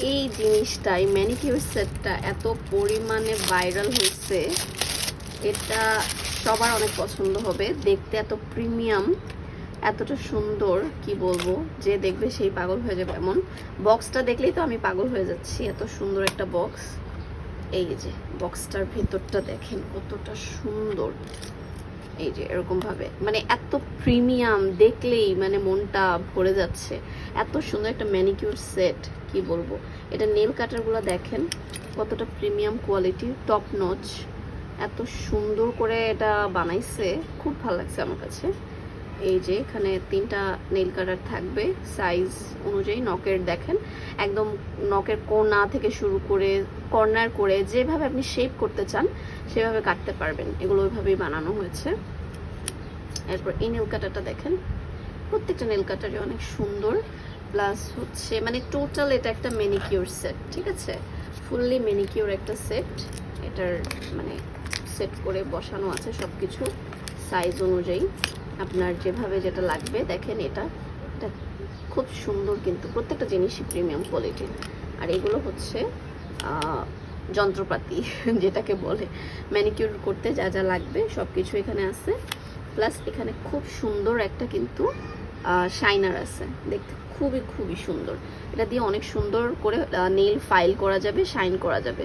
এই জিনিসটাই ম্যানিকিউর সেটটা এত পরিমাণে ভাইরাল হয়েছে, এটা সবার অনেক পছন্দ হবে। দেখতে এত প্রিমিয়াম, এতটা সুন্দর, কি বলবো, যে দেখবে সেই পাগল হয়ে যাবে। এমন বক্সটা দেখলেই তো আমি পাগল হয়ে যাচ্ছি, এত সুন্দর একটা বক্স। এই যে বক্সটার ভেতরটা দেখেন কতটা সুন্দর। এই যে এরকম ভাবে, মানে এত প্রিমিয়াম, দেখলেই মানে মনটা ভরে যাচ্ছে। এত সুন্দর একটা ম্যানিকিউর সেট, কি বলবো। এটা নেল কাটারগুলো দেখেন কতটা প্রিমিয়াম কোয়ালিটি, টপ নচ, এত সুন্দর করে এটা বানাইছে, খুব ভালো লাগছে আমার কাছে। এই যে এখানে 3টা নেল কাটার থাকবে সাইজ অনুযায়ী। নকের দেখেন একদম নকের কোণা থেকে শুরু করে কর্নার করে যেভাবে আপনি শেপ করতে চান সেভাবে কাটতে পারবেন, এগুলো ওইভাবেই বানানো হয়েছে। এরপর এই নেল কাটারটা দেখেন, প্রত্যেকটা নেল কাটারই অনেক সুন্দর। প্লাস হচ্ছে মানে টোটাল এটা একটা ম্যানিকিউর সেট, ঠিক আছে, ফুললি ম্যানিকিউর একটা সেট। এটার মানে সেট করে বসানো আছে সব কিছু সাইজ অনুযায়ী, আপনার যেভাবে যেটা লাগবে। দেখেন এটা এটা খুব সুন্দর, কিন্তু প্রত্যেকটা জিনিসই প্রিমিয়াম কোয়ালিটির। আর এগুলো হচ্ছে যন্ত্রপাতি যেটাকে বলে ম্যানিকিউর করতে যা যা লাগবে সব কিছু এখানে আছে। প্লাস এখানে খুব সুন্দর একটা কিন্তু শাইনার আছে, দেখতে খুবই খুবই সুন্দর। এটা দিয়ে অনেক সুন্দর করে নেল ফাইল করা যাবে, শাইন করা যাবে।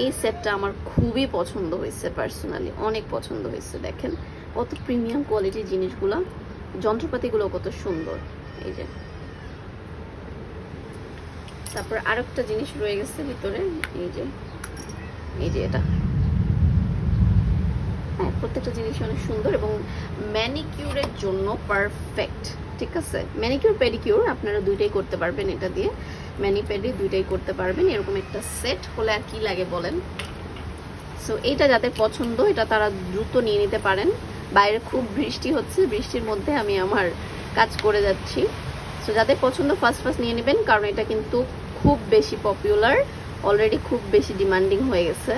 এই সেটটা আমার খুবই পছন্দ হয়েছে, পার্সোনালি অনেক পছন্দ হয়েছে। দেখেন কত প্রিমিয়াম কোয়ালিটির জিনিসগুলো, যন্ত্রপাতিগুলো কত সুন্দর। এই যে তারপর আরেকটা জিনিস রয়ে গেছে ভিতরে, এই যে এটা, হ্যাঁ প্রত্যেকটা জিনিস অনেক সুন্দর এবং ম্যানিকিউরের জন্য পারফেক্ট, ঠিক আছে। ম্যানিকিউর পেডিকিউর আপনারা দুইটাই করতে পারবেন, এটা দিয়ে ম্যানি পেডি দুইটাই করতে পারবেন। এরকম একটা সেট হলে আর কি লাগে বলেন। সো এইটা যাদের পছন্দ, এটা তারা দ্রুত নিয়ে নিতে পারেন। বাইরে খুব বৃষ্টি হচ্ছে, বৃষ্টির মধ্যে আমি আমার কাজ করে যাচ্ছি। সো যাদের পছন্দ ফার্স্ট নিয়ে নেবেন, কারণ এটা কিন্তু খুব বেশি পপুলার, অলরেডি খুব বেশি ডিমান্ডিং হয়ে গেছে।